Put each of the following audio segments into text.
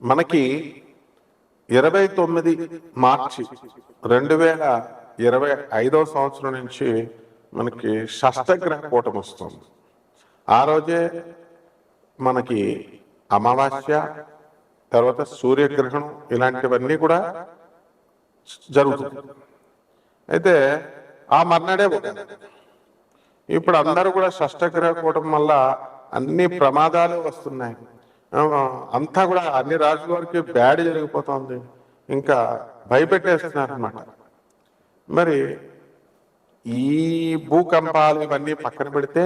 మనకి 29 మార్చి 2025 సంవత్సరం నుంచి మనకి షష్టగ్రహ కూటమి వస్తుంది. ఆ రోజే మనకి అమావాస్య, తర్వాత సూర్యగ్రహణం ఇలాంటివన్నీ కూడా జరుగుతుంది. అయితే ఆ మర్నాడే ఇప్పుడు అందరూ కూడా షష్టగ్రహ కూటమి వల్ల అన్ని ప్రమాదాలు వస్తున్నాయి. అంతా కూడా అన్ని రాజుల వారికి బ్యాడ్ జరిగిపోతుంది, ఇంకా భయపెట్టేస్తున్నారు అన్నమాట. మరి ఈ భూకంపాలు ఇవన్నీ పక్కన పెడితే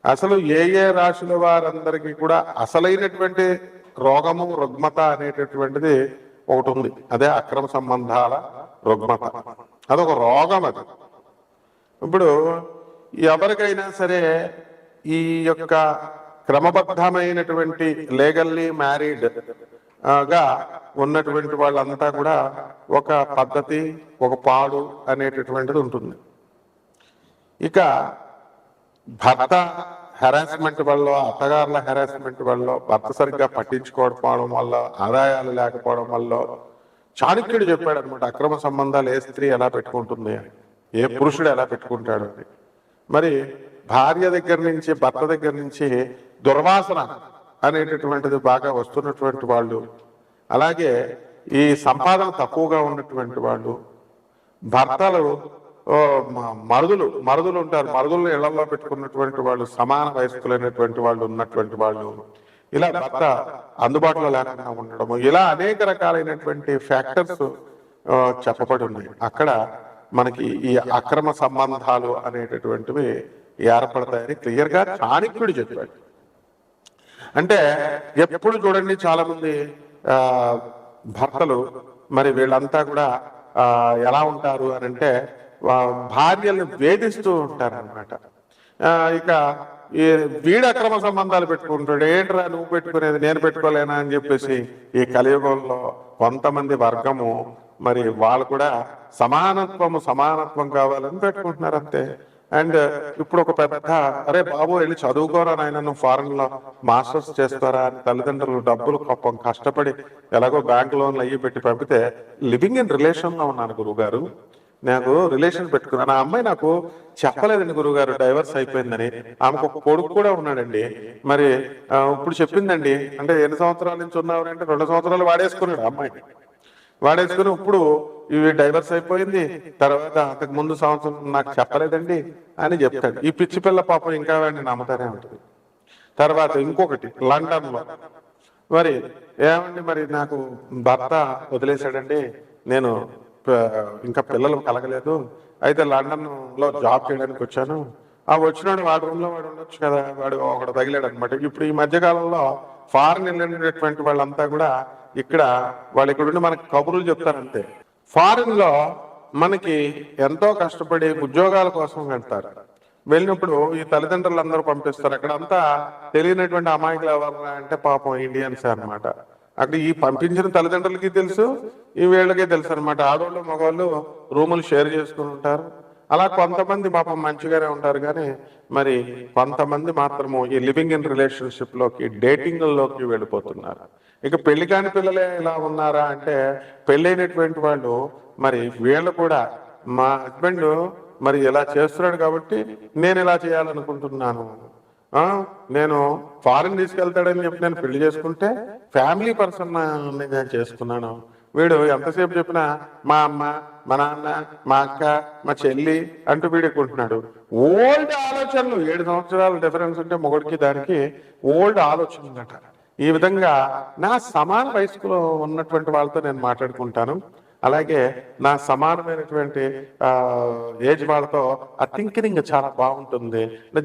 అసలు ఏ రాశుల వారందరికీ కూడా అసలైనటువంటి రోగము రుగ్మత అనేటటువంటిది ఒకటి ఉంది. అదే అక్రమ సంబంధాల రుగ్మత. అదొక రోగం. అది ఇప్పుడు ఎవరికైనా సరే ఈ యొక్క క్రమబద్ధమైనటువంటి లీగల్లీ మ్యారీడ్ గా ఉన్నటువంటి వాళ్ళంతా కూడా ఒక పద్ధతి, ఒక పాడు అనేటటువంటిది ఉంటుంది. ఇక భర్త హెరాస్మెంట్ వల్ల, అత్తగారుల హెరాస్మెంట్ వల్ల, భర్త సరిగ్గా పట్టించుకోకపోవడం వల్ల, ఆదాయాలు లేకపోవడం వల్ల, చాణక్యుడు చెప్పాడు అనమాట, అక్రమ సంబంధాలు ఏ స్త్రీ ఎలా పెట్టుకుంటుంది అని, ఏ పురుషుడు ఎలా పెట్టుకుంటాడు అని. మరి భార్య దగ్గర నుంచి, భర్త దగ్గర నుంచి దుర్వాసన అనేటటువంటిది బాగా వస్తున్నటువంటి వాళ్ళు, అలాగే ఈ సంపాదన తక్కువగా ఉన్నటువంటి వాళ్ళు, భర్తలు మరుదులు ఉంటారు, మరుదులు ఇళ్లలో పెట్టుకున్నటువంటి వాళ్ళు, సమాన వయస్కులైనటువంటి వాళ్ళు ఉన్నటువంటి వాళ్ళు, ఇలా భర్త అందుబాటులో లేకుండా ఉండడము, ఇలా అనేక రకాలైనటువంటి ఫ్యాక్టర్స్ చెప్పబడి ఉన్నాయి. అక్కడ మనకి ఈ అక్రమ సంబంధాలు అనేటటువంటివి ఏర్పడతాయని క్లియర్ గా చాణక్యుడు చెప్పాడు. అంటే ఎప్పుడు చూడండి, చాలా మంది భర్తలు మరి వీళ్ళంతా కూడా ఎలా ఉంటారు అని అంటే భార్యలను వేధిస్తూ ఉంటారు అనమాట. ఇక వీడు అక్రమ సంబంధాలు పెట్టుకుంటాడు, ఏంట్రా నువ్వు పెట్టుకునేది నేను పెట్టుకోలేనా అని చెప్పేసి ఈ కలియుగంలో కొంతమంది వర్గము మరి వాళ్ళు కూడా సమానత్వం కావాలని పెట్టుకుంటున్నారు అంతే. అండ్ ఇప్పుడు ఒక పెద్ద, అరే బాబు వెళ్ళి చదువుకోరా నాయన, నువ్వు ఫారెన్ లో మాస్టర్స్ చేస్తారా అని తల్లిదండ్రులు డబ్బులు పాపం కష్టపడి ఎలాగో బ్యాంక్ లోన్లు అయ్యి పెట్టి పంపితే, లివింగ్ ఇన్ రిలేషన్ లో ఉన్నాను గురువు గారు, నాకు రిలేషన్ పెట్టుకున్నాను, ఆ అమ్మాయి నాకు చెప్పలేదండి గురువు గారు డైవర్స్ అయిపోయిందని, ఆమెకు ఒక కొడుకు కూడా ఉన్నాడండి, మరి ఇప్పుడు చెప్పిందండి, అంటే ఎన్ని సంవత్సరాల నుంచి ఉన్నావు అంటే 2 సంవత్సరాలు వాడేసుకున్నాడు అమ్మాయిని, వాడేసుకుని ఇప్పుడు ఇవి డైవర్స్ అయిపోయింది, తర్వాత అంతకు ముందు సంవత్సరం నాకు చెప్పలేదండి అని చెప్తాడు. ఈ పిచ్చి పిల్ల పాపం ఇంకా వాడిని నమ్ముతానే ఉంటుంది. తర్వాత ఇంకొకటి లండన్ లో, మరి ఏమండి మరి నాకు భర్త వదిలేశాడండి, నేను ఇంకా పిల్లలు కలగలేదు, అయితే లండన్ లో జాబ్ చేయడానికి వచ్చాను, వచ్చినాడు వాడి రూమ్ లో వాడు ఉండొచ్చు కదా, వాడు ఒకడు తగిలాడు అనమాట. ఇప్పుడు ఈ మధ్య కాలంలో ఫారెన్ వెళ్ళినటువంటి వాళ్ళంతా కూడా ఇక్కడ వాళ్ళు ఇక్కడ ఉండి మనకి కబుర్లు చెప్తారంతే. ఫారెన్ లో మనకి ఎంతో కష్టపడి ఉద్యోగాల కోసం వెళ్తారు, వెళ్ళినప్పుడు ఈ తల్లిదండ్రులు అందరూ పంపిస్తారు. అక్కడ అంతా తెలియనటువంటి అమాయకులు ఎవరు అంటే పాపం ఇండియన్స్ అనమాట. అక్కడ ఈ పంపించిన తల్లిదండ్రులకి తెలుసు, ఈ వీళ్ళకే తెలుసు అనమాట. ఆడవాళ్ళు మగవాళ్ళు రూములు షేర్ చేసుకుని ఉంటారు. అలా కొంతమంది పాపం మంచిగానే ఉంటారు, కానీ మరి కొంతమంది మాత్రము ఈ లివింగ్ ఇన్ రిలేషన్షిప్ లోకి, డేటింగ్ లోకి వెళ్ళిపోతున్నారు. ఇక పెళ్లి కాని పిల్లలే ఇలా ఉన్నారా అంటే, పెళ్ళైనటువంటి వాళ్ళు మరి వీళ్ళు కూడా, మా హస్బెండ్ మరి ఇలా చేస్తున్నాడు కాబట్టి నేను ఇలా చేయాలనుకుంటున్నాను, నేను ఫారెన్ తీసుకెళ్తాడని చెప్పి నేను పెళ్లి చేసుకుంటే ఫ్యామిలీ పర్సన్ నేను చేసుకున్నాను, వీడు ఎంతసేపు చెప్పినా మా అమ్మ, మా నాన్న, మా అక్క, మా చెల్లి అంటూ వీడుకుంటున్నాడు. ఓల్డ్ ఆలోచనలు, 7 సంవత్సరాల డిఫరెన్స్ ఉంటే మొగుడికి దానికి ఓల్డ్ ఆలోచనలు అంట. ఈ విధంగా నా సమాన వయస్కులో ఉన్నటువంటి వాళ్ళతో నేను మాట్లాడుకుంటాను, అలాగే నా సమానమైనటువంటి ఏజ్ వాళ్ళతో ఆ థింకింగ్ చాలా బాగుంటుంది.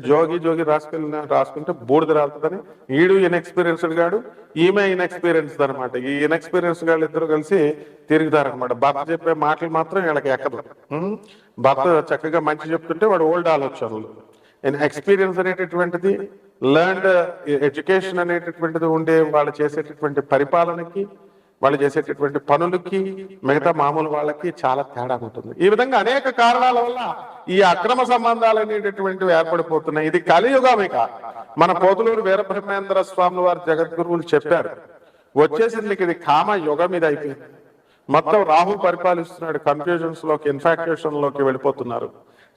జోగి రాసుకుంటే బూడిద రాలుతుందని, ఈడు ఇన్ఎక్స్పీరియన్స్డ్ గాడు, ఈమె ఇన్ఎక్స్పీరియన్స్డ్ అనమాట. ఈ ఇన్ఎక్స్పీరియన్స్ గాళ్ళు ఇద్దరు కలిసి తిరుగుతారనమాట. భర్త చెప్పే మాటలు మాత్రం వీళ్ళకి ఎక్కదు. భర్త చక్కగా మంచి చెప్తుంటే వాడు ఓల్డ్ ఆలోచనలు. ఎక్స్పీరియన్స్ అనేటటువంటిది, లర్న్డ్ ఎడ్యుకేషన్ అనేటటువంటిది ఉండే వాళ్ళు చేసేటటువంటి పరిపాలనకి, వాళ్ళు చేసేటటువంటి పనులకి మిగతా మామూలు వాళ్ళకి చాలా తేడా ఉంటుంది. ఈ విధంగా అనేక కారణాల వల్ల ఈ అక్రమ సంబంధాలు అనేటటువంటివి ఏర్పడిపోతున్నాయి. ఇది కలియుగం. ఇక మన పోతులూరు వీరబ్రహ్మేంద్ర స్వామి వారి జగద్గురువులు చెప్పారు, వచ్చేసింది ఇది కామ యుగం మీద అయిపోయింది. మొత్తం రాహు పరిపాలిస్తున్నాడు, కన్ఫ్యూజన్స్ లోకి ఇన్ఫాక్చుయేషన్ లోకి వెళ్ళిపోతున్నారు.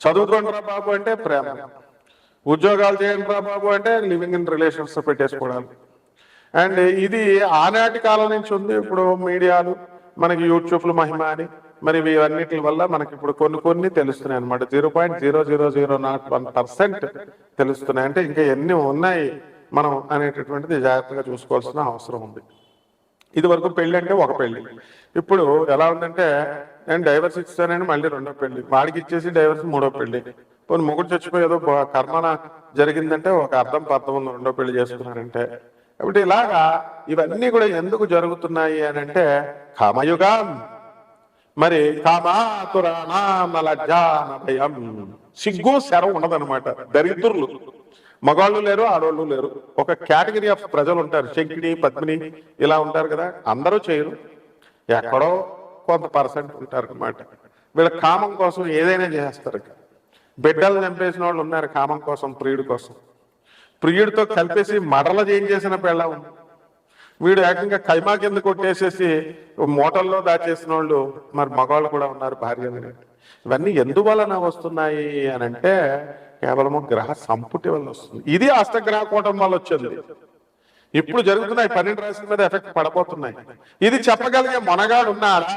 చదువుకోండిరా బాబు అంటే ప్రేమ, ఉద్యోగాలు చేయండి రా బాబు అంటే లివింగ్ ఇన్ రిలేషన్స్ పెట్టేసుకోవడానికి. అండ్ ఇది ఆనాటి కాలం నుంచి ఉంది. ఇప్పుడు మీడియాలు మనకి యూట్యూబ్లు మహిమ అని మరి ఇవన్నిటి వల్ల మనకి ఇప్పుడు కొన్ని తెలుస్తున్నాయి అనమాట. 0.0001% తెలుస్తున్నాయి. అంటే ఇంకా ఎన్ని ఉన్నాయి మనం అనేటటువంటిది జాగ్రత్తగా చూసుకోవాల్సిన అవసరం ఉంది. ఇది వరకు పెళ్లి అంటే ఒక పెళ్లి, ఇప్పుడు ఎలా ఉందంటే నేను డైవర్స్ ఇస్తానని మళ్ళీ రెండో పెళ్లి, వాడికి ఇచ్చేసి డైవర్స్ మూడో పెళ్లి. కొన్ని మొగుడు చచ్చిపోయేదో కర్మన జరిగిందంటే ఒక అర్థం ఉంది రెండో పెళ్లి చేసుకున్నారంటే. కాబట్టి ఇలాగా ఇవన్నీ కూడా ఎందుకు జరుగుతున్నాయి అని అంటే కామయుగం. మరి కామాతురాణం సిగ్గు శరం ఉండదన్నమాట. దరిద్రులు మగాళ్ళు లేరు, ఆడవాళ్ళు లేరు, ఒక కేటగిరీ ఆఫ్ ప్రజలు ఉంటారు. శంకిని పద్మిని ఇలా ఉంటారు కదా, అందరూ చేయరు, ఎక్కడో కొంత పర్సెంట్ ఉంటారు అనమాట. వీళ్ళ కామం కోసం ఏదైనా చేస్తారు. బిడ్డలు చంపేసిన వాళ్ళు ఉన్నారు కామం కోసం, ప్రియుడి కోసం. ప్రియుడితో కలిపేసి మడల చేసిన పెళ్ళం, వీడు ఏకంగా కైమా కింద కొట్టేసేసి మోటల్లో దాచేసిన వాళ్ళు మరి మగవాళ్ళు కూడా ఉన్నారు, భార్యలు. ఇవన్నీ ఎందువలన వస్తున్నాయి అని అంటే కేవలము గ్రహ సంపుటి వల్ల వస్తుంది. ఇది అష్టగ్రహ కూటం వల్ల వచ్చింది. ఇప్పుడు జరుగుతున్నాయి 12 రాశుల మీద ఎఫెక్ట్ పడబోతున్నాయి. ఇది చెప్పగలిగే మొనగాడు ఉన్నారా?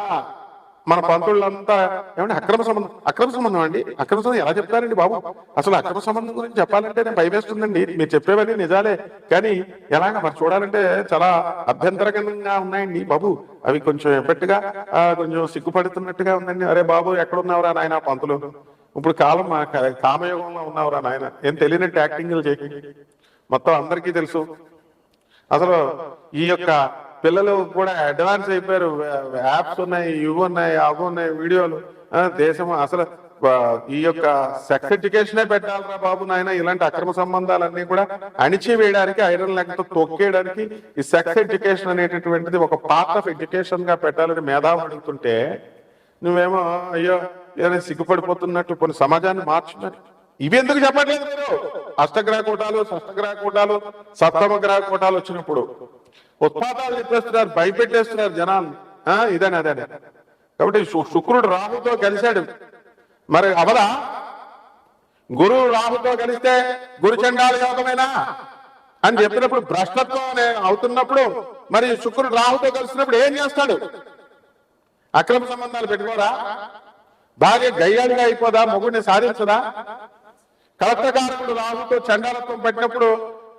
మన పంతుళ్ళంతా ఏమంటే అక్రమ సంబంధం అండి, అక్రమ సంబంధం ఎలా చెప్తారండి బాబు? అసలు అక్రమ సంబంధం గురించి చెప్పాలంటే నేను భయమేస్తుందండి. మీరు చెప్పేవన్నీ నిజాలే, కానీ ఎలాగ మరి చూడాలంటే చాలా అభ్యంతరకరంగా ఉన్నాయండి బాబు. అవి కొంచెం ఎఫెక్ట్గా కొంచెం సిగ్గుపడుతున్నట్టుగా ఉందండి. అరే బాబు ఎక్కడున్నావురా నాయన పంతులు, ఇప్పుడు కాలం కామయోగంలో ఉన్నావురా నాయన, ఏం తెలియనట్టు యాక్టింగ్లు చేయి. మొత్తం అందరికీ తెలుసు. అసలు ఈ యొక్క పిల్లలు కూడా అడ్వాన్స్ అయిపోయారు. యాప్స్ ఉన్నాయి, ఇవి ఉన్నాయి, అవి ఉన్నాయి, వీడియోలు. దేశం అసలు ఈ యొక్క సెక్స్ ఎడ్యుకేషనే పెట్టాలరా బాబు నాయన. ఇలాంటి అక్రమ సంబంధాలన్నీ కూడా అణిచివేయడానికి, ఐరన్ లెక్కతో తొక్కేయడానికి ఈ సెక్స్ ఎడ్యుకేషన్ అనేటటువంటిది ఒక పార్ట్ ఆఫ్ ఎడ్యుకేషన్ గా పెట్టాలని మేధావులు అడుగుతుంటే నువ్వేమో అయ్యో ఏదైనా సిగ్గుపడిపోతున్నట్టు కొన్ని సమాజాన్ని మార్చున్నారు. ఇవి ఎందుకు చెప్పట్లేదు మీరు? అష్టగ్రహ కూటాలు, షష్టగ్రహ కూటాలు, సప్తమ గ్రహ కూటాలు వచ్చినప్పుడు ఉత్పాతాలు చెప్పేస్తున్నారు, భయపెట్టేస్తున్నారు జనాలు. ఇదని అదే. కాబట్టి శుక్రుడు రాహుతో కలిశాడు, మరి అవదా? గురువు రాహుతో కలిస్తే గురు చండాల యోగమేనా అని చెప్పినప్పుడు భ్రష్టత్వం అవుతున్నప్పుడు మరి శుక్రుడు రాహుతో కలిసినప్పుడు ఏం చేస్తాడు? అక్రమ సంబంధాలు పెట్టుకోరా? భార్య గయ్యాడిగా అయిపోదా? మొగుడిని సాధించదా? కలత్రకారకుడు రాహుతో చండాలత్వం పెట్టినప్పుడు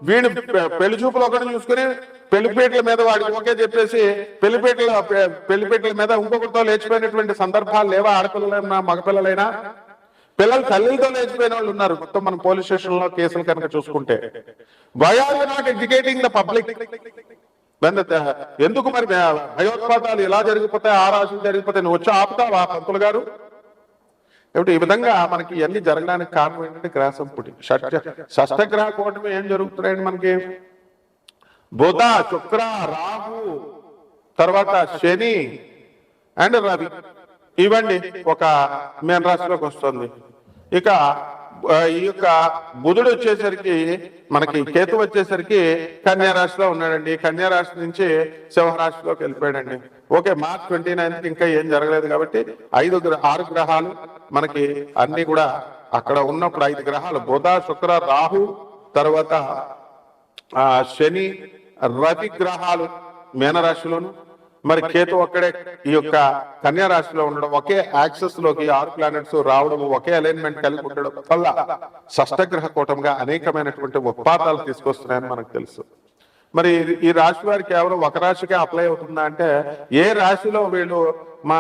వీడు పెళ్లి చూపులు ఒకటి చూసుకుని పెళ్లిపేటల మీద వాడికి ఓకే చెప్పేసి పెళ్లిపేటల మీద ఇంకొకరితో లేచిపోయినటువంటి సందర్భాలు లేవా? ఆడపిల్లలైనా మగపిల్లలైనా పిల్లలు తల్లితో లేచిపోయిన వాళ్ళు ఉన్నారు. మొత్తం మనం పోలీస్ స్టేషన్ లో కేసులు కనుక చూసుకుంటే why are you not educating the public? ఎందుకు మరి భయోత్పాతాలు ఇలా జరిగిపోతాయి, ఆ రాశులు జరిగిపోతాయి, నువ్వు వచ్చి ఆపుతావా పంతులు గారు? కాబట్టి ఈ విధంగా మనకి ఇవన్నీ జరగడానికి కారణం ఏంటంటే గ్రహ సంపుటి. షష్టగ్రహ కూటమి ఏం జరుగుతున్నాయండి మనకి? బుధ, శుక్ర, రాహు, తర్వాత శని అండ్ రవి, ఇవ్వండి ఒక మీన రాశిలోకి వస్తుంది. ఇక ఈ యొక్క బుధుడు వచ్చేసరికి మనకి, కేతు వచ్చేసరికి కన్యా రాశిలో ఉన్నాడండి. కన్యా రాశి నుంచి సింహరాశిలోకి వెళ్ళిపోయాడండి. ఓకే, మార్చ్ 29కి ఇంకా ఏం జరగలేదు కాబట్టి 6 గ్రహాలు మనకి అన్ని కూడా అక్కడ ఉన్నప్పుడు 5 గ్రహాలు బుధ, శుక్ర, రాహు, తర్వాత శని, రవి గ్రహాలు మీనరాశిలోను, మరి కేతు ఒక్కడే ఈ యొక్క కన్యా రాశిలో ఉండడం, ఒకే యాక్సెస్ లోకి 6 ప్లానెట్స్ రావడం, ఒకే అలైన్మెంట్ కలిగి ఉండడం వల్ల షష్టగ్రహ కూటంగా అనేకమైనటువంటి ఉత్పాతాలు తీసుకొస్తున్నాయని మనకు తెలుసు. మరి ఈ రాశి వారికి కేవలం ఒక రాశికే అప్లై అవుతుందా అంటే, ఏ రాశిలో వీళ్ళు మా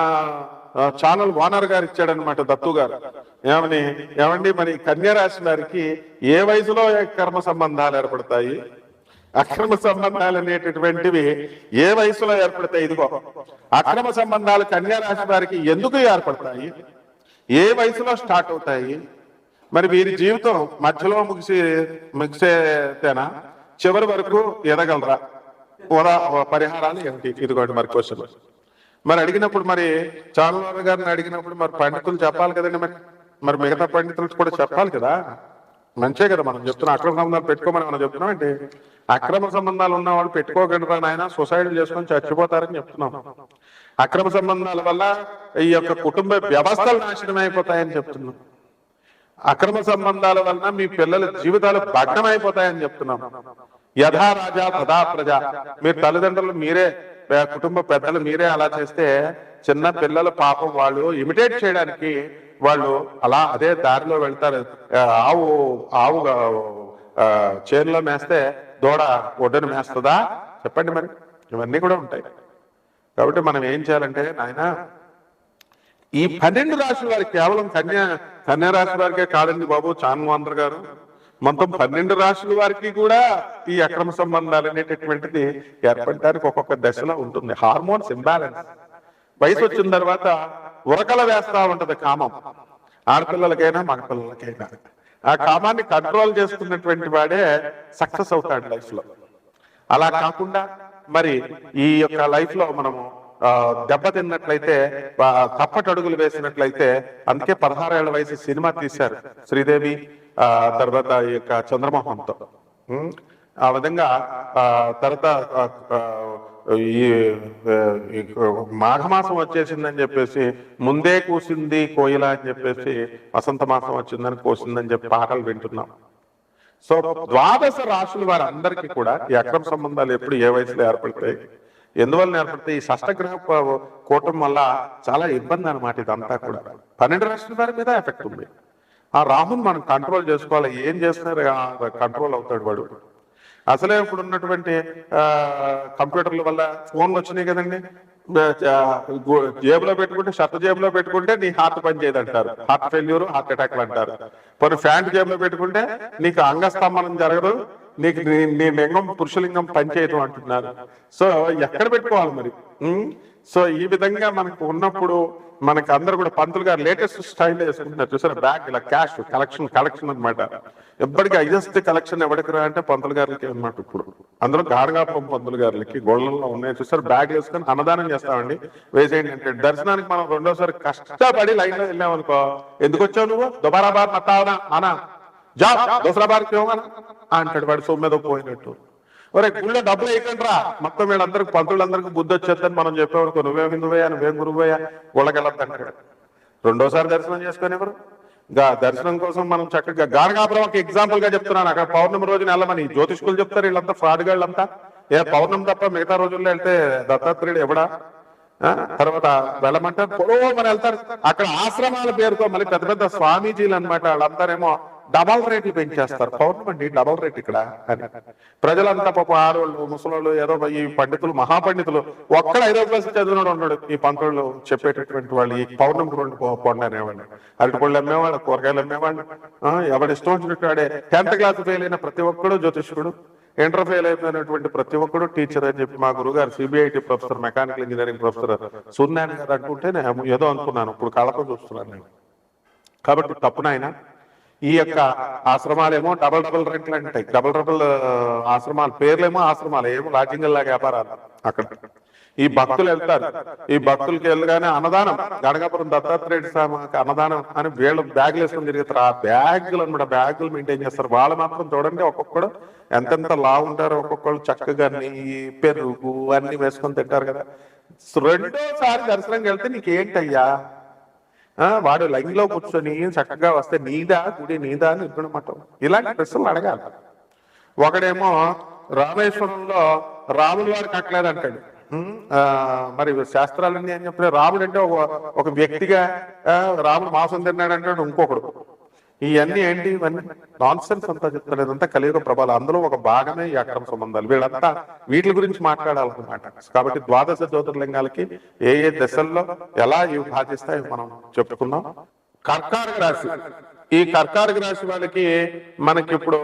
ఛానల్ ఓనర్ గారు ఇచ్చాడనమాట, దత్తు గారు. ఏమండి మరి కన్యా రాశి వారికి ఏ వయసులో కర్మ సంబంధాలు ఏర్పడతాయి, అక్రమ సంబంధాలు అనేటటువంటివి ఏ వయసులో ఏర్పడతాయి? ఇదిగో అక్రమ సంబంధాలు కన్యా రాశి వారికి ఎందుకు ఏర్పడతాయి, ఏ వయసులో స్టార్ట్ అవుతాయి, మరి వీరి జీవితం మధ్యలో ముగిసేతేనా, చివరి వరకు ఎదగలరా, పరిహారాలు ఏమిటి? ఇదిగోండి మరి క్వశ్చన్. మరి అడిగినప్పుడు మరి చాలావారు గారిని అడిగినప్పుడు మరి పండితులు చెప్పాలి కదండి, మరి మిగతా పండితులు కూడా చెప్పాలి కదా. మంచే కదా మనం చెప్తున్నాం. అక్రమ సంబంధాలు పెట్టుకోమని మనం చెప్తున్నాం అంటే అక్రమ సంబంధాలు ఉన్న వాళ్ళు పెట్టుకోకుండా నాయన సొసైటీలు చేసుకొని చచ్చిపోతారని చెప్తున్నాం. అక్రమ సంబంధాల వల్ల ఈ యొక్క కుటుంబ వ్యవస్థలు నాశనం అయిపోతాయని చెప్తున్నాం. అక్రమ సంబంధాల వలన మీ పిల్లల జీవితాలు భగ్నం అయిపోతాయని చెప్తున్నాం. యథా రాజా తథా ప్రజ. మీరు తల్లిదండ్రులు మీరే, కుటుంబ పెద్దలు మీరే అలా చేస్తే చిన్న పిల్లల పాపం వాళ్ళు ఇమిటేట్ చేయడానికి వాళ్ళు అలా అదే దారిలో వెళ్తారు. ఆవు ఆవు చేనులో మేస్తే దూడ ఒడ్డును మేస్తుందా చెప్పండి. మరి ఇవన్నీ కూడా ఉంటాయి. కాబట్టి మనం ఏం చేయాలంటే నాయన ఈ 12 రాశుల వారికి, కేవలం కన్యా రాశి వారికే కాదండి బాబు చాన్వాంధ్ర గారు, మొత్తం 12 రాశుల వారికి కూడా ఈ అక్రమ సంబంధాలు అనేటటువంటిది ఏర్పడడానికి ఒక్కొక్క దశలో ఉంటుంది. Hormones imbalance. వయసు వచ్చిన తర్వాత ఉరకల వేస్తా ఉంటది కామం, ఆడపిల్లలకైనా మగపిల్లలకైనా. ఆ కామాన్ని కంట్రోల్ చేసుకున్నటువంటి వాడే సక్సెస్ అవుతాడు లైఫ్ లో. అలా కాకుండా మరి ఈ యొక్క లైఫ్ లో మనము దెబ్బతిన్నట్లయితే, తప్పటడుగులు వేసినట్లయితే, అందుకే 16 ఏళ్ల వయసు సినిమా తీశారు శ్రీదేవి, తర్వాత ఈ యొక్క చంద్రమోహన్తో. ఆ విధంగా తర్వాత ఈ మాఘమాసం వచ్చేసిందని చెప్పేసి ముందే కూసింది కోయిల అని చెప్పేసి వసంత మాసం వచ్చిందని కోసిందని చెప్పి పాటలు వింటున్నాం. సో 12 రాశుల వారు అందరికీ కూడా ఈ అక్రమ సంబంధాలు ఎప్పుడు ఏ వయసులో ఏర్పడతాయి, ఎందువల్ల ఏర్పడతాయి? ఈ షష్టగ్రహ కూటం వల్ల చాలా ఇబ్బంది అనమాట. ఇదంతా కూడా 12 రాశుల వారి మీద ఎఫెక్ట్ ఉంది. ఆ రాహుని మనం కంట్రోల్ చేసుకోవాలి. ఏం చేస్తున్నారు కంట్రోల్ అవుతాడు వాడు. అసలే ఇప్పుడు ఉన్నటువంటి కంప్యూటర్ల వల్ల ఫోన్లు వచ్చినాయి కదండి. జేబులో పెట్టుకుంటే, షర్ట్ జేబులో పెట్టుకుంటే నీ హార్ట్ పని చేయదంటారు, హార్ట్ ఫెయిల్యూర్, హార్ట్ అటాక్లు అంటారు. కొన్ని ప్యాంట్ జేబులో పెట్టుకుంటే నీకు అంగస్తంభనం జరగదు, నీకు నీ లింగం పురుషలింగం పనిచేయటం అంటున్నారు. సో ఎక్కడ పెట్టుకోవాలి మరి? సో ఈ విధంగా మనకు ఉన్నప్పుడు మనకి అందరు కూడా పంతులు గారు లేటెస్ట్ స్టైల్ వేసుకుంటున్నారు చూసారా, బ్యాగ్ ఇలా క్యాష్ కలెక్షన్ అనమాట. ఎప్పటికీ హైయెస్ట్ కలెక్షన్ ఎవరికి రా అంటే పంతులు గారికి అనమాట. ఇప్పుడు అందులో గాడగాపురం పంతులు గారికి గోళ్ళల్లో ఉన్నాయి చూసారు, బ్యాగ్ వేసుకొని అన్నదానం చేస్తామండి, వేసేయండి అంటే. దర్శనానికి మనం రెండోసారి కష్టపడి లైన్ లో వెళ్ళామనుకో, ఎందుకు వచ్చావు నువ్వు, దుబారా బార్ మతావనా అనా జా దోసరా బార్ అంటాడు వాడు సొమ్మెదో పోయినట్టు. ఒరే గుళ్ళో డబ్బులు వేయకండి రా, మొత్తం వీళ్ళందరికి పంతులందరికీ బుద్ధి వచ్చేద్దని మనం చెప్పేవాడుకో, నువ్వేం హిందువయ్యా, నువ్వేం గురువయ్యా, గుళ్ళకెళ్ళొద్దంటాడు. రెండోసారి దర్శనం చేసుకొని ఎవరు దర్శనం కోసం మనం చక్కగా గానగాపురం ఒక ఎగ్జాంపుల్ గా చెప్తున్నాను. అక్కడ పౌర్ణమి రోజున వెళ్ళమని జ్యోతిష్కులు చెప్తారు, వీళ్ళంతా ఫ్రాడ్ గాళ్ళంతా. పౌర్ణమి తప్ప మిగతా రోజుల్లో వెళ్తే దత్తాత్రేయుడు ఎవడా? తర్వాత వెళ్ళమంటారు పొడవమని వెళ్తారు. అక్కడ ఆశ్రమాల పేరుతో మళ్ళీ పెద్ద పెద్ద స్వామీజీలు అనమాట, వాళ్ళంతారేమో డబల్ రేట్లు పెంచేస్తారు. పౌర్ణమి అండి డబల్ రేట్ ఇక్కడ అని. ప్రజలంతా పాప ఆడవాళ్ళు ముసలోళ్ళు ఏదో ఈ పండితులు మహాపండితులు ఒక్కడ 5వ క్లాస్ చదివినాడు ఉన్నాడు. ఈ పంతులు చెప్పేటటువంటి వాళ్ళు ఈ పౌర్ణమికి 2 పండు అనేవాళ్ళు, అరటిపళ్ళు అమ్మేవాళ్ళు, కూరగాయలు అమ్మేవాళ్ళు, ఎవరి ఇష్టం వచ్చినట్టు వాడే. 10th క్లాస్ ఫెయిల్ అయిన ప్రతి ఒక్కడు జ్యోతిష్కుడు, ఇంటర్ ఫెయిల్ అయిపోయినటువంటి ప్రతి ఒక్కడు టీచర్ అని చెప్పి మా గురుగారు CBIT professor, mechanical engineering professor Suryanarayana గారు అంటుంటే ఏదో అనుకున్నాను, ఇప్పుడు కళ్ళతో చూస్తున్నాను నేను. కాబట్టి తప్పునైనా ఈ యొక్క ఆశ్రమాలేమో డబల్ రెంట్లు అంటాయి, డబల్ ఆశ్రమాలు పేర్లేమో ఆశ్రమాలు, ఏమో లాడ్జింగ్లాగా వ్యాపారాలు. అక్కడ ఈ భక్తులు వెళ్తారు, ఈ భక్తులకి వెళ్ళగానే అన్నదానం, గణగాపురం దత్తాత్రేయుడు స్వామికి అన్నదానం అని వీళ్ళు బ్యాగులు వేసుకొని తిరుగుతారు. ఆ బ్యాగులు అనమాట, బ్యాగులు మెయింటైన్ చేస్తారు. వాళ్ళు మాత్రం చూడండి ఒక్కొక్కడు ఎంతెంత లావు ఉంటారో, ఒక్కొక్కళ్ళు చక్కగా నెయ్యి పెరుగు అన్ని వేసుకొని తింటారు కదా. రెండోసారి దర్శనంకి వెళ్తే నీకేంటయ్యా, వాడు లైన్ లో కూర్చొని చక్కగా వస్తే నీదా గుడి నీదా అని ఇద్దనమాట. ఇలాంటి ప్రశ్నలు అడగాలి. ఒకడేమో రామేశ్వరంలో రాముల వారు కట్టలేదు అంటాడు. మరి శాస్త్రాలన్నీ అని చెప్పిన రాముడు అంటే ఒక వ్యక్తిగా రాముడు మాంసం తిన్నాడు అంటాడు ఇంకొకడు. ఇవన్నీ ఏంటి, ఇవన్నీ నాన్ సెన్స్ అంతా చెప్తాడు. ఇదంతా కలియుగ ప్రభావం, అందులో ఒక భాగమే ఈ అక్రమ సంబంధాలు. వీళ్ళంతా వీటి గురించి మాట్లాడాలన్నమాట. కాబట్టి 12 జ్యోతిర్లింగాలకి ఏ ఏ దశల్లో ఎలా ఇవి బాధిస్తాయో మనం చెప్పుకున్నాం. కర్కాటక రాశి, ఈ కర్కాటక రాశి వాళ్ళకి మనకి ఇప్పుడు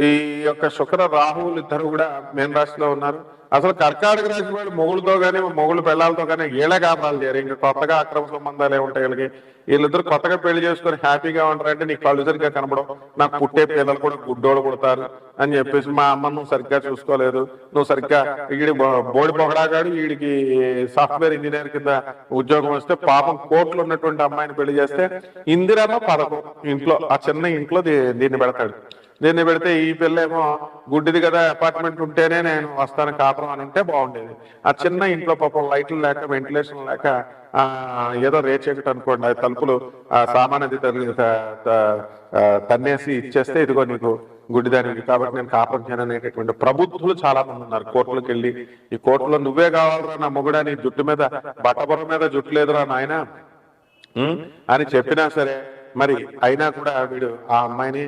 ఈ యొక్క శుక్ర రాహువులు ఇద్దరు కూడా మేన రాశిలో ఉన్నారు. అసలు కర్కాటక రాశి వాళ్ళు మొగుళ్ళతో కానీ మొగుళ్ళు పిల్లలతో కానీ వీళ్ళే కాపురాలు చేయరు. ఇంకా కొత్తగా అక్రమ సంబంధాలు ఏముంటాయి వీళ్ళకి? వీళ్ళిద్దరు కొత్తగా పెళ్లి చేసుకొని హ్యాపీగా ఉంటారంటే నీ కళ్ళు సరిగ్గా కనపడం, నాకు పుట్టే పిల్లలు కూడా గుడ్డోళ్ళు పుడతారు అని చెప్పేసి, మా అమ్మ నువ్వు సరిగ్గా చూసుకోలేదు, నువ్వు సరిగ్గా వీడి బోడి పొగడాగాడు, వీడికి సాఫ్ట్వేర్ ఇంజనీర్ కింద ఉద్యోగం వస్తే పాపం కోట్లు ఉన్నటువంటి అమ్మాయిని పెళ్లి చేస్తే ఇందిరమ్మ పథకం ఇంట్లో, ఆ చిన్న ఇంట్లో దీన్ని పెడతాడు. దీన్ని పెడితే ఈ పిల్లేమో గుడ్డిది కదా, అపార్ట్మెంట్ ఉంటేనే నేను వస్తాను కాపురం అని ఉంటే బాగుండేది. ఆ చిన్న ఇంట్లో పాపం లైట్లు లేక వెంటిలేషన్ లేక ఏదో రేచేకట అనుకోండి, ఆ తలుపులు సామాన్యది తన్నేసి ఇచ్చేస్తే ఇదిగో నీకు గుడ్డిదానికి కాబట్టి నేను కాపురం చేయను అనేటటువంటి ప్రబుద్ధులు చాలా మంది ఉన్నారు. కోర్టులకు వెళ్ళి ఈ కోర్టులో నువ్వే కావాలరా నా మొగుడా, నీ జుట్టు మీద బట్టబుర్ర మీద జుట్టు లేదురా నాయన అని చెప్పినా సరే మరి అయినా కూడా వీడు ఆ అమ్మాయిని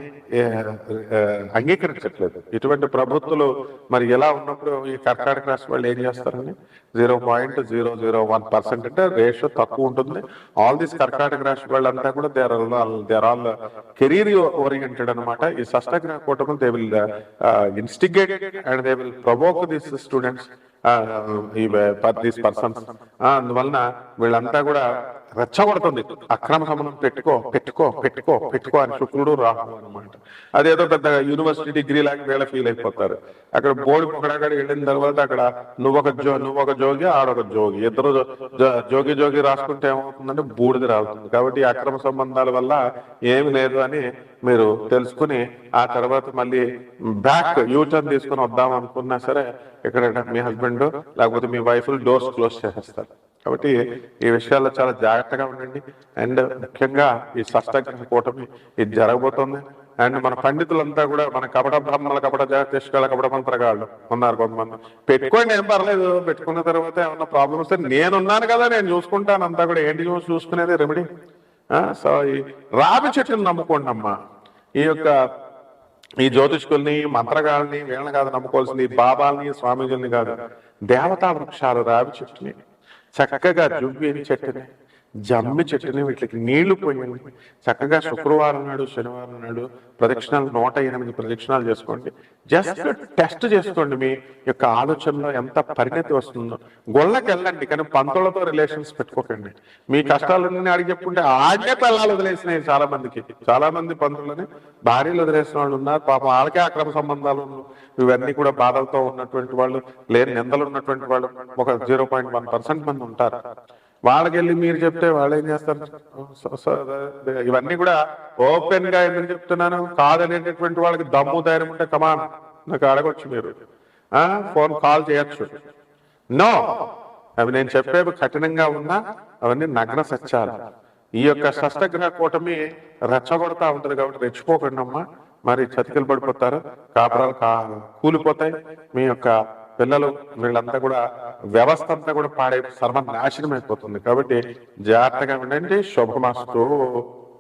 అంగీకరించట్లేదు. ఇటువంటి ప్రభుత్వాలు మరి ఎలా ఉన్నప్పుడు ఈ కర్కాటక రాశి వాళ్ళు ఏం చేస్తారని 0.001% అంటే రేషియో తక్కువ ఉంటుంది. ఆల్ దిస్ కర్కాటక రాశి వాళ్ళంతా కూడా దేర్ ఆల్ కెరీర్ ఓరియంటెడ్ అనమాట. ఈ షష్టగ్రహ కూటమి they will instigate and they will provoke this students these persons. అందువలన వీళ్ళంతా కూడా రెచ్చగొడుతుంది, అక్రమ సంబంధం పెట్టుకో పెట్టుకో పెట్టుకో పెట్టుకో అని శుక్రుడు రాహు అనమాట. అదేదో పెద్ద యూనివర్సిటీ డిగ్రీ లాగా వీళ్ళ ఫీల్ అయిపోతారు. అక్కడ బోర్డు పొగడగడ వెళ్ళిన తర్వాత అక్కడ నువ్వొక జోగి ఆడొక జోగి, ఇద్దరు జోగి రాసుకుంటే ఏమవుతుందంటే బూడిద రావుతుంది. కాబట్టి అక్రమ సంబంధాల వల్ల ఏమి లేదు అని మీరు తెలుసుకుని ఆ తర్వాత మళ్ళీ బ్యాక్ యూటర్న్ తీసుకుని వద్దాం అనుకున్నా సరే ఇక్కడ మీ హస్బెండ్ లేకపోతే మీ వైఫ్ డోర్స్ క్లోజ్ చేసేస్తారు. కాబట్టి ఈ విషయాల్లో చాలా జాగ్రత్తగా ఉండండి. అండ్ ముఖ్యంగా ఈ షష్టగ్రహ కూటమి ఇది జరగబోతోంది. అండ్ మన పండితులంతా కూడా మన కపట బ్రహ్మల కపట జ్యోతిష్కాల కపట మంత్రగాళ్ళు ఉన్నారు కొంతమంది. పెట్టుకోండి, ఏం పర్లేదు, పెట్టుకున్న తర్వాత ఏమన్నా ప్రాబ్లమ్ వస్తే నేనున్నాను కదా, నేను చూసుకుంటాను అంతా కూడా. ఏంటి చూసుకునేది రెమెడీ? సో ఈ రావి చెట్టును నమ్ముకోండి అమ్మా. ఈ జ్యోతిష్కుల్ని మంత్రగాళ్ళని వీళ్ళని కాదు నమ్ముకోవాల్సింది, బాబాల్ని స్వామీజుల్ని కాదు, దేవతా వృక్షాలు రావి చెట్టుని చక్కగా జువ్వేని చెట్టుని జమ్మి చెట్టుని వీటికి నీళ్లు పోయండి. చక్కగా శుక్రవారం నాడు శనివారం నాడు ప్రదక్షిణాలు 108 ప్రదక్షిణాలు చేసుకోండి. జస్ట్ టెస్ట్ చేసుకోండి మీ యొక్క ఆలోచనలో ఎంత పరిణతి వస్తుందో. గొళ్ళకి వెళ్ళండి కానీ పంతులతో రిలేషన్స్ పెట్టుకోకండి. మీ కష్టాలన్నీ అడిగి చెప్పుకుంటే ఆడే పిల్లలు వదిలేసినాయి చాలా మంది పంతులని భార్యలు వదిలేసిన వాళ్ళు ఉన్నారు. పాపం వాళ్ళకే అక్రమ సంబంధాలు, ఇవన్నీ కూడా బాధలతో ఉన్నటువంటి వాళ్ళు, లేని నిందలు ఉన్నటువంటి వాళ్ళు ఒక 0.1% మంది ఉంటారు. వాళ్ళకెళ్ళి మీరు చెప్తే వాళ్ళు ఏం చేస్తారు? ఇవన్నీ కూడా ఓపెన్ గా ఎందుకు చెప్తున్నాను, కాదనేటటువంటి వాళ్ళకి దమ్ము ధైర్యం ఉంటే కమాన్ నాకు అడగొచ్చు, మీరు ఫోన్ కాల్ చేయొచ్చు. నో, అవి నేను చెప్పేవి కఠినంగా ఉన్నా అవన్నీ నగ్న సత్యాలు. ఈ యొక్క షష్టగ్రహ కూటమి రెచ్చగొడతా ఉంటుంది కాబట్టి రెచ్చిపోకండి అమ్మా. మరి చతికిలు పడిపోతారు, కాపురాలు కూలిపోతాయి, మీ యొక్క పిల్లలు వీళ్ళంతా కూడా వ్యవస్థ అంతా కూడా పాడే సర్వనాశనం అయిపోతుంది. కాబట్టి జాగ్రత్తగా ఉండండి. శుభమస్తు.